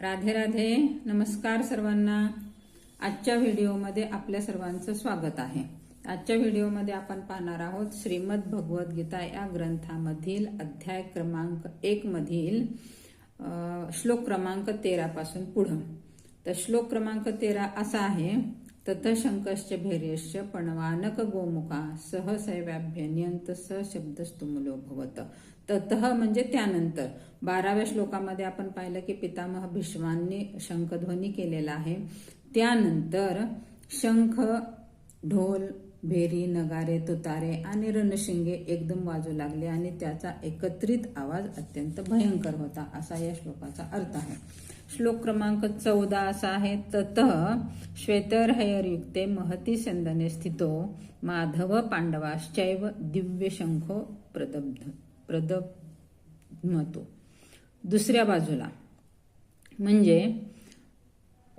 राधे राधे. नमस्कार सर्वांना. आजच्या व्हिडिओमध्ये आपल्या सर्वांचं स्वागत आहे. आजच्या व्हिडिओमध्ये आपण पाहणार आहोत श्रीमद भगवद्गीता या ग्रंथामधील अध्याय क्रमांक 1 मधील श्लोक क्रमांक 13 पासून पुढं. तर श्लोक क्रमांक 13 असा आहे, तत शंकश्च भैर्यश्च पणवानक गोमुखा सहसैवाभ्यन्यंत स शब्दस्तुमुलो भवत. ततः म्हणजे त्यानंतर 12व्या श्लोकामध्ये आपण पाहिलं की पितामह भीष्मांनी शंखध्वनी केलेला आहे. त्यानंतर शंख, ढोल, भेरी, नगारे, तुतारे आणि रणशिंगे एकदम वाजू लागले आणि त्याचा एकत्रित आवाज अत्यंत भयंकर होता, असा या श्लोकाचा अर्थ आहे. श्लोक क्रमांक 14 असा आहे, ततः श्वेतर्हयर्युक्ते महती संदने स्थितो माधव पांडवाश्चैव दिव्यशंखो प्रदध्मतो. दुसऱ्या बाजूला म्हणजे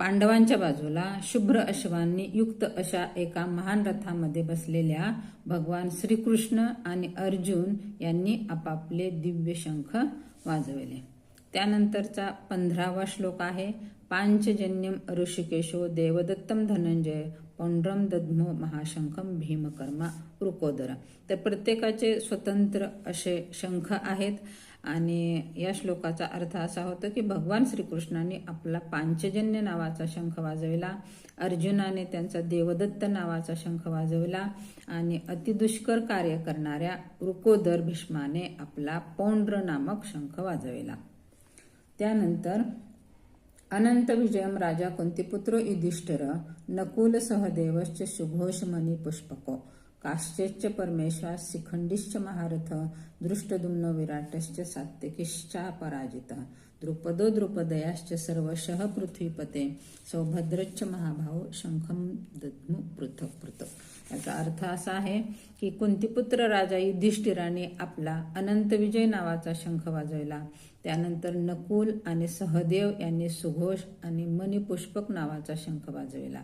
पांडवांच्या बाजूला शुभ्र अश्वांनी युक्त अशा एका महान रथामध्ये बसलेल्या भगवान श्रीकृष्ण आणि अर्जुन यांनी आपापले दिव्य शंख वाजवले. त्यानंतरचा 15वा श्लोक आहे, पांचजन्यम ऋषिकेशो देवदत्तम धनंजय पौंड्रम दद्मो महाशंखम भीमकर्मा वृकोदर. तर प्रत्येकाचे स्वतंत्र असे शंख आहेत आणि या श्लोकाचा अर्थ असा होतो की भगवान श्रीकृष्णाने आपला पांचजन्य नावाचा शंख वाजविला, अर्जुनाने त्यांचा देवदत्त नावाचा शंख वाजविला आणि अतिदुष्कर कार्य करणाऱ्या वृकोदर भीष्माने आपला पौंड्र नामक शंख वाजविला. त्यानंतर अनंत विजयम राजा कुंतीपुत्र युधिष्ठिर नकुल सहदेवश्च सुघोषमणी पुष्पको काश्चैश्च परमेश्वर शिखंडिश्च महारथ दृष्टदुम्न विराटश्च सात्यकिश्चापराजित द्रुपदो द्रुपदयाश्च सर्वशः पृथ्वीपते सौभद्रश्च महाभाव शंखम दद्मु पृथक पृथक. याचा अर्थ असा आहे की कुंतीपुत्र राजा युधिष्ठिराने आपला अनंत विजय नावाचा शंख वाजवला. त्यानंतर नकुल आणि सहदेव यांनी सुघोष आणि मणिपुष्पक नावाचा शंख वाजविला.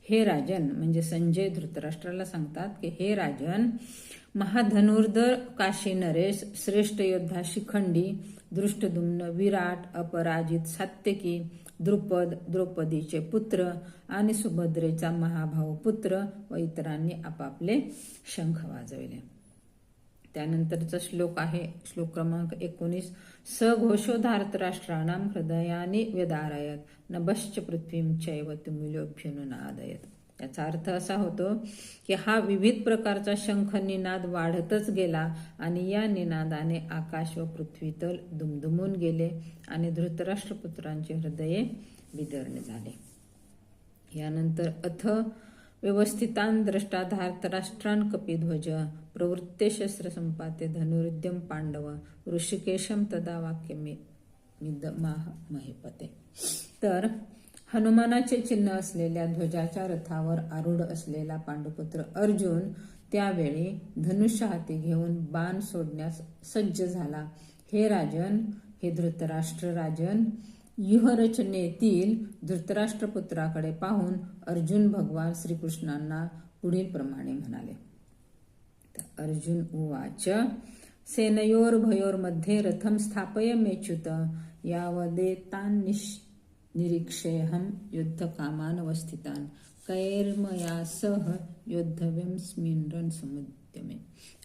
हे राजन म्हणजे संजय धृतराष्ट्राला सांगतात की हे राजन, महाधनुर्धर काशी नरेश, श्रेष्ठ योद्धा शिखंडी, दृष्टदुम्न, विराट, अपराजित, सात्यकी, द्रुपद, द्रौपदीचे पुत्र आणि सुभद्रेचा महाभाऊ पुत्र व इतरांनी आपापले शंख वाजविले. त्यानंतरचा श्लोक आहे श्लोक क्रमांक 19, सघोषो धार्तराष्ट्राणाम हृदयानी व्यदारयत नभश्च पृथ्वीं चैव तुमुलोऽभ्युनादयत. याचा अर्थ असा होतो की हा विविध प्रकारचा शंख निनाद वाढतच गेला आणि या निनादाने आकाश व पृथ्वीतल दुमदुमून गेले आणि धृतराष्ट्रपुत्रांचे हृदये विदीर्ण झाले. यानंतर अथ व्यवस्थितान द्रष्टा धार्तराष्ट्रान कपिध्वज प्रवृत्ते शस्त्र संपाते धनुरुद्यम पांडव ऋषिकेशम तदा वाक्य मिदमाह महेपते. तर हनुमानाचे चिन्ह असलेल्या ध्वजाच्या रथावर आरूढ असलेला पांडुपुत्र अर्जुन त्यावेळी धनुष्य हाती घेऊन बाण सोडण्यास सज्ज झाला. हे राजन, हे धृतराष्ट्र राजन, व्यूहरचनेतील धृतराष्ट्रपुत्राकडे पाहून अर्जुन भगवान श्रीकृष्णांना पुढील प्रमाणे म्हणाले. अर्जुन उवाच सेनयोर्भयोर्मध्ये रथम स्थापय मेच्युत यावदेतान् निरीक्षेऽहं युद्धकामान् अवस्थितान् कैर्मया सह योद्धव्यमस्मिन् रणसमुद्यमे.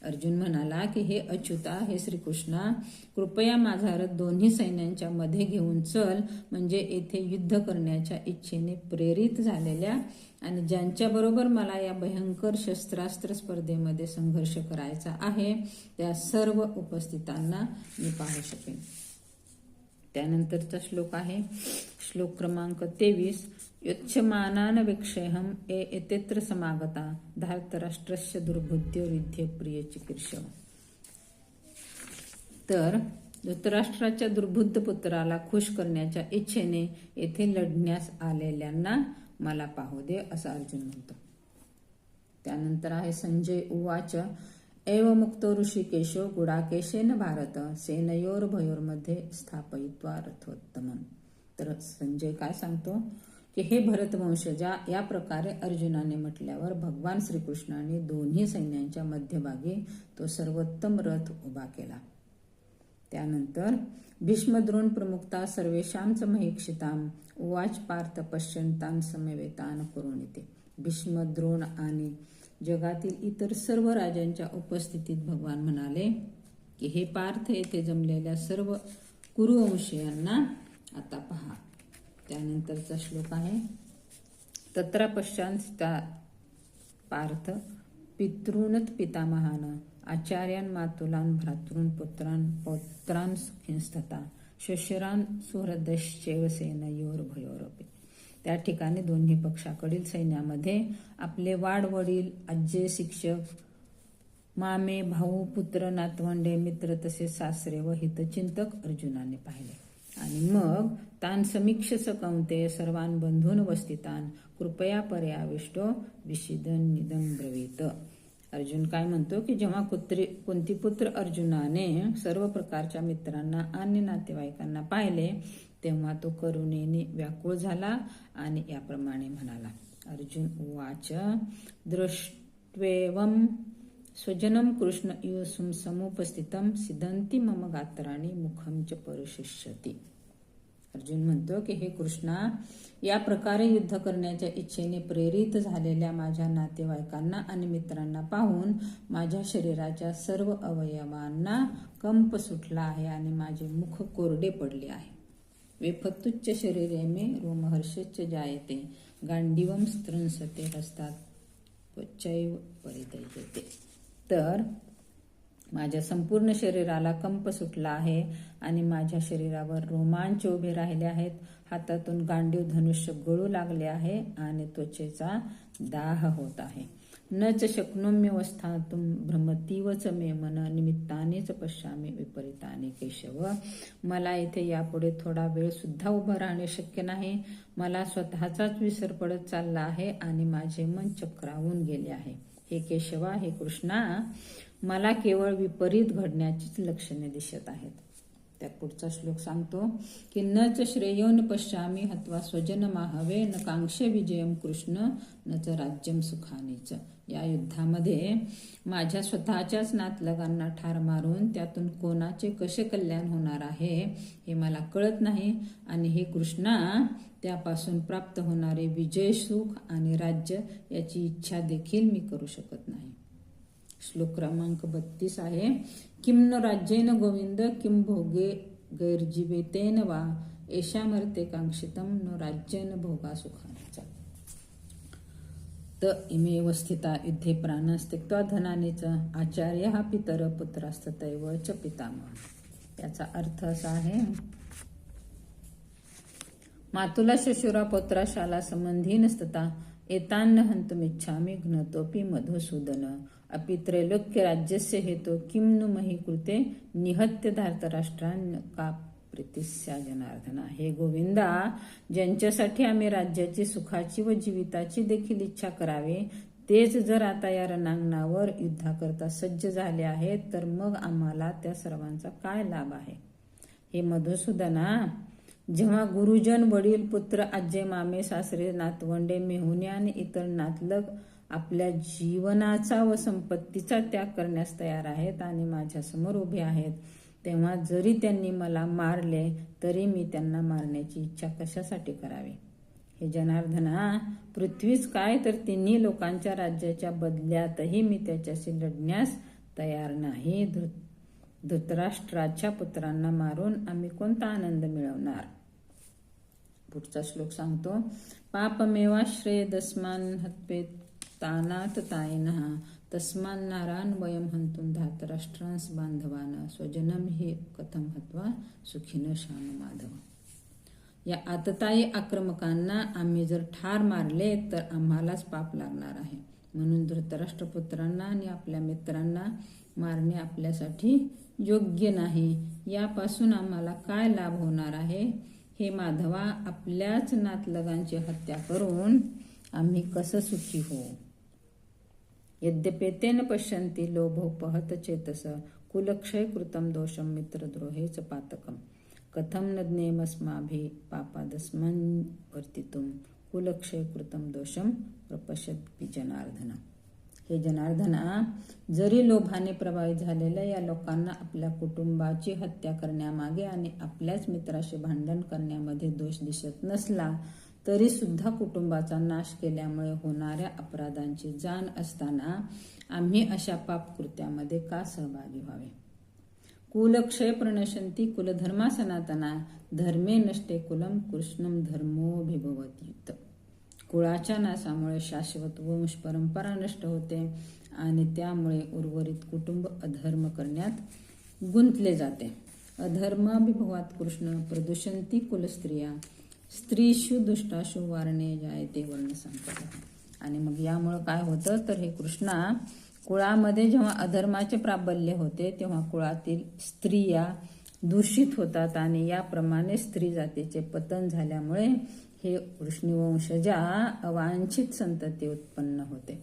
अर्जुन म्हणाला की हे अच्युता, हे श्रीकृष्णा, कृपया माझा रथ दोन्ही सैन्यांच्या मध्ये घेऊन चल, म्हणजे येथे युद्ध करण्याच्या इच्छेने प्रेरित झालेल्या आणि ज्यांच्याबरोबर मला या भयंकर शस्त्रास्त्र स्पर्धेमध्ये संघर्ष करायचा आहे त्या सर्व उपस्थितांना मी पाहू शकेन. त्यानंतरचा श्लोक आहे श्लोक क्रमांक 23, योच्छमानान वीक्षेहम एतेत्र समागता धार्तराष्ट्रस्य दुर्बुद्ध्यो युद्धे प्रिय चिकीर्षव. तर धृतराष्ट्राच्या दुर्बुद्ध पुत्राला खुश करण्याच्या इच्छेने येथे लढण्यास आलेल्यांना मला पाहू दे, असं अर्जुन म्हणतो. त्यानंतर आहे संजय उवाच एव मुक्तो ऋषिकेशो गुडाकेशेन भारत सेनयोर्भयोर्मध्ये स्थापयित्वा रथोत्तमम. तर संजय काय सांगतो की हे भरतवंशजा, या प्रकारे अर्जुनाने म्हटल्यावर भगवान श्रीकृष्णाने दोन्ही सैन्यांच्या मध्यभागी तो सर्वोत्तम रथ उभा केला. त्यानंतर भीष्मद्रोण प्रमुक्ता सर्वेषां च महीक्षितां उवाच पार्थ पश्यन्तान् समवेतान् करुणिते. भीष्म, द्रोण आणि जगातील इतर सर्व राजांच्या उपस्थितीत भगवान म्हणाले की हे पार्थ, येथे जमलेल्या सर्व कुरुवंशीयांना आता पहा. त्यानंतरचा श्लोक आहे तत्र पश्चान्स्ता पार्थ पितॄनत पितामहान आचार्यान् मातुलान् भ्रातॄन् पुत्रान् पौत्रान् सुखींस्तथा शिशिरान् सुहृदश्चैव सेनयोर्भयोरपि. त्या ठिकाणी दोन्ही पक्षाकडील सैन्यामध्ये आपले वाडवडील, आज्ये, शिक्षक, मामे, भाऊ, पुत्र, नातवंडे, मित्र तसेच सासरे व हितचिंतक अर्जुनाने पाहिले. आणि मग तान समीक्षस कौंतेय सर्वान् बंधून वस्थितान कृपया पर्याविष्टो विषिदन निदम ब्रवीत. अर्जुन काय म्हणतो की जेव्हा कुंतीपुत्र अर्जुनाने सर्व प्रकारच्या मित्रांना आणि नातेवाईकांना पाहिले तेव्हा तो करुणेने व्याकुळ झाला आणि याप्रमाणे म्हणाला. अर्जुन उवाच दृष्ट्वेवं स्वजनं कृष्ण युसुं समुपस्थितं सिदंती मम गात्राणि मुखं च परिशिष्यति. अर्जुन म्हणतो की हे कृष्णा, या प्रकारे युद्ध करण्याच्या इच्छेने प्रेरित झालेल्या माझ्या नातेवाईकांना आणि मित्रांना पाहून माझ्या शरीराच्या सर्व अवयवांना कंप सुटला आहे आणि माझे मुख कोरडे पडले आहे. वेफतुच्च शरीरे मे रोमहर्षश्च जायते गांडीवम स्त्रंसते हस्तात त्वचैव परिदह्यते. तर माझ्या संपूर्ण शरीराला कंप सुटला आहे आणि माझ्या शरीरावर रोमांच उभे राहिले आहेत. हातातून गांडीव धनुष्य गळू लागले आहे आणि त्वचेचा दाह होत आहे. न च शक्नोम्यवस्थातुं भ्रमतीवच मे मन निमित्तानेच पश्यामी विपरीताने केशव. मला इथे यापुढे थोडा वेळ सुद्धा उभं राहणे शक्य नाही. मला स्वतःचाच विसर पडत चालला आहे आणि माझे मन चक्रावून गेले आहे. हे केशवा, हे कृष्णा, मला केवळ विपरीत घडण्याचीच लक्षणे दिसत आहेत. त्यात पुढचा श्लोक सांगतो की न च श्रेयोन पश्यामी हत्वा स्वजन माहवे न कांक्षे विजयम कृष्ण न च राज्यम सुखानीच. या युद्धामध्ये माझ्या स्वतःच्याच नातलगांना ठार मारून त्यातून कोणाचे कसे कल्याण होणार आहे हे मला कळत नाही. आणि हे कृष्णा, त्यापासून प्राप्त होणारे विजय, सुख आणि राज्य याची इच्छा देखील मी करू शकत नाही. श्लोक क्रमांक 32 आहे किम न राज्येन गोविंद किम भोगे गैर्जीवेतेन वा एषामर्ते कांक्षितम न राज्येन भोगा सुखानीचा. त इमेव स्थिता युद्धे प्राणस्त्यक्त्वा धनानी च आचार्यः पितर पुत्रास्ततैव च पितामहः. याचा अर्थ असा आहे मातुला शशुरा पौत्रा शाला संबंधीनस्तता एतान्न हन्तुमिच्छामि घ्नतोपि मधुसूदन अपि त्रैलोक्य राज्यस्य हेतो किं नु मही कृते निहत्य धार्तराष्ट्रान् का प्रीतिस्या जनार्दना. हे गोविंदा, ज्यांच्यासाठी आम्ही राज्याची, सुखाची व जीविताची देखील इच्छा करावे तेच जर आता या रणांगणावर युद्धाकरता सज्ज झाले आहेत तर मग आम्हाला त्या सर्वांचा काय लाभ आहे. हे मधुसूदना, जेव्हा गुरुजन, वडील, पुत्र, आज्जे, मामे, सासरे, नातवंडे, मेहुणे आणि इतर नातलग आपल्या जीवनाचा व संपत्तीचा त्याग करण्यास तयार आहेत आणि माझ्या समोर उभे आहेत, तेव्हा जरी त्यांनी मला मारले तरी मी त्यांना मारण्याची इच्छा कशासाठी करावी. हे जनार्दना, पृथ्वीच काय तर तिन्ही लोकांच्या राज्याच्या बदल्यातही मी त्याच्याशी लढण्यास तयार नाही. धृतराष्ट्राच्या पुत्रांना मारून आम्ही कोणता आनंद मिळवणार. पुढचा श्लोक सांगतो पापमेवाश्रयेदस्मान् हत्वेतानाथ तायिनः तस्मान् नारान् वयं हन्तुं धातराष्ट्रांस बांधवान स्वजनं हि कथं हत्वा सुखिन श्याम माधव. या आततायी आक्रमकांना आम्ही जर ठार मारले तर आम्हालाच पाप लागणार आहे. म्हणून धृतराष्ट्रपुत्रांना आणि आपल्या मित्रांना मारणे आपल्यासाठी योग्य नाही. यापासून आम्हाला काय लाभ होणार आहे. हे माधवा, आपल्याच नातलगांची हत्या करून आम्ही कसं सुखी होऊ. यद्यपेतेन पश्यन्ति लोभोपहत चेतस कुलक्षय कृतं दोषं मित्रद्रोहेच पातकम कथम न ज्ञेमस्माभिः पापादस्मन् वर्तितुं कुलक्षय कृतं दोषं प्रपश्यति जनार्दन. हे जनार्दना, जरी लोभाने प्रभावित झालेल्या या लोकांना आपल्या कुटुंबाची हत्या करण्यामागे आणि आपल्याच मित्राशी भांडण करण्यामध्ये दोष दिसत नसला तरी सुद्धा कुटुंबाचा नाश केल्यामुळे होणाऱ्या अपराधांची जाण असताना आम्ही अशा पापकृत्यामध्ये का सहभागी व्हावे? कुलक्षय प्रणशंती कुलधर्मा सनातना धर्मे नष्टे कुलम कृष्णम धर्मोभिभवतीत. कुळाच्या नाशामुळे शाश्वत वंश परंपरा नष्ट होते आणि त्यामुळे उर्वरित कुटुंब अधर्म करण्यात गुंतले जाते. अधर्माभिभवात कृष्ण प्रदूषंती कुलस्त्रिया स्त्रीषु दुष्टाशु वारणे जायते वर्णसंकट. आणि मग यामुळं काय होतं तर हे कृष्णा, कुळामध्ये जेव्हा अधर्माचे प्राबल्य होते तेव्हा कुळातील स्त्रिया दूषित होतात आणि याप्रमाणे स्त्री जातीचे पतन झाल्यामुळे हे वृष्णीवंशजा अवांछित संतती उत्पन्न होते.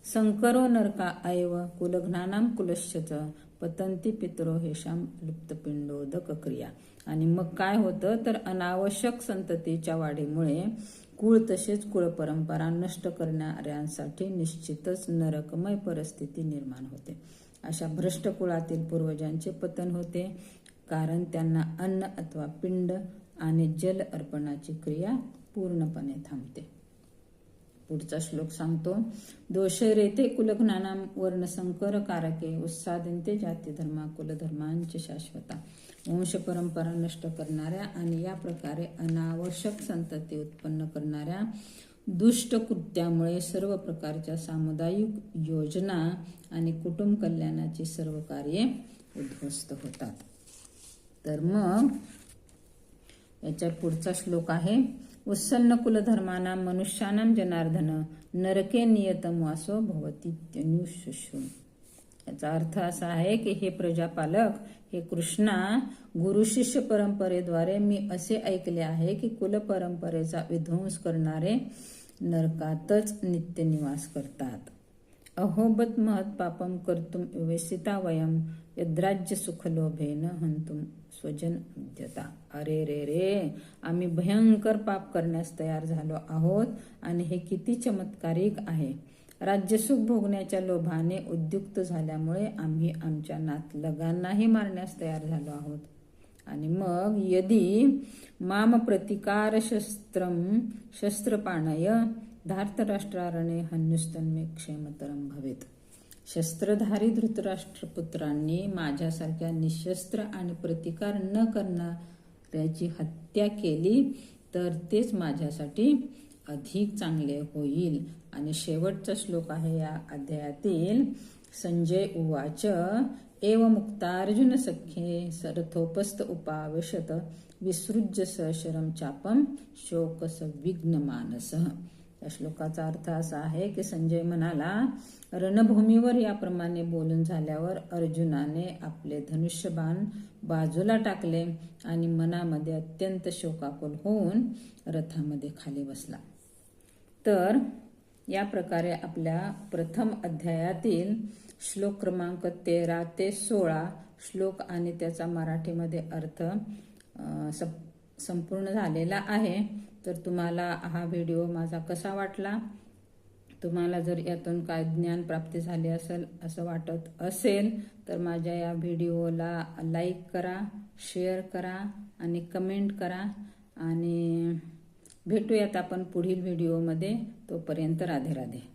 संकरो नरका ऐव कुलघ्नानाम कुलश्च पतंती पितरो हेशाम लुप्तपिंडोदक क्रिया. आणि मग काय होतं तर अनावश्यक संततीच्या वाढीमुळे कुळ तसेच कुळ परंपरा नष्ट करणाऱ्यांसाठी निश्चितच नरकमय परिस्थिती निर्माण होते. अशा भ्रष्ट कुळातील पूर्वजांचे पतन होते, कारण त्यांना अन्न अथवा पिंड आणि जल अर्पणाची क्रिया पूर्णपणे थांबते. पुढचा श्लोक सांगतो. दोषैरेते कुलघ्नानाम वर्णसंकर कारके उत्सादन्ते जातीधर्मा कुलधर्मांच शाश्वता. वंश परंपरा नष्ट करणाऱ्या आणि या प्रकारे अनावश्यक संतती उत्पन्न करणाऱ्या दुष्ट कृत्यामुळे सर्व प्रकारच्या सामुदायिक योजना आणि कुटुंब कल्याणाची सर्व कार्ये उद्ध्वस्त होतात. तर मग याच्या पुढचा श्लोक आहे. उत्सन्न कुलधर्मानां मनुष्यानां जनार्दन नरके नियतम वासो भवतीत्यनुशुश्रू. याचा अर्थ असा आहे की हे प्रजापालक, हे कृष्णा, गुरु शिष्य परंपरेद्वारे मी असे ऐकले आहे की कुल परंपरेचा विध्वंस करणारे नरकातच नित्य निवास करतात. अहोबत महत् पापम कर्तुम विवेसिता वयम यद्राज्य सुखलोभेन हंतुम स्वजन उद्यता. अरे रे रे, आम्ही भयंकर पाप करण्यास तयार झालो आहोत आणि हे किती चमत्कारिक आहे. राज्यसुख भोगण्याच्या लोभाने उद्युक्त झाल्यामुळे आम्ही आमच्या नातलगांनाही मारण्यास तयार झालो आहोत. आणि मग यदि माम प्रतिकार शस्त्रपाणय धार्तराष्ट्रारणे हन्युस्तन्मे क्षेमतरम भवेत. शस्त्रधारी धृतराष्ट्रपुत्रांनी माझ्यासारख्या निशस्त्र आणि प्रतिकार न करणाऱ्याची हत्या केली तर तेच माझ्यासाठी अधिक चांगले होईल. आणि शेवटचा श्लोक आहे या अध्यायातील. संजय उवाच एव मुक्तार्जुन सख्ये सरथोपस्थ उपावेशत विसृज्य शरम चापम शोकस विघ्न मानस. या श्लोकाचा अर्थ असा आहे की संजय म्हणाला, रणभूमीवर याप्रमाणे बोलून झाल्यावर अर्जुनाने आपले धनुष्यबाण बाजूला टाकले आणि मनामध्ये अत्यंत शोकाकुल होऊन रथामध्ये खाली बसला. तर या प्रकारे आपल्या प्रथम अध्यायातील श्लोक क्रमांक 13 ते 16 श्लोक आणि त्याचा मराठीमध्ये अर्थ संपूर्ण झालेला आहे. तर तुम्हाला हा व्हिडिओ माझा कसा वाटला? तुम्हाला जर यातून काय ज्ञान प्राप्ती झाली असेल असं वाटत असेल तर माझ्या या व्हिडिओला लाईक करा, शेअर करा आणि कमेंट करा. आणि भेटूयात आपण पुढील व्हिडिओमध्ये. तोपर्यंत राधे राधे.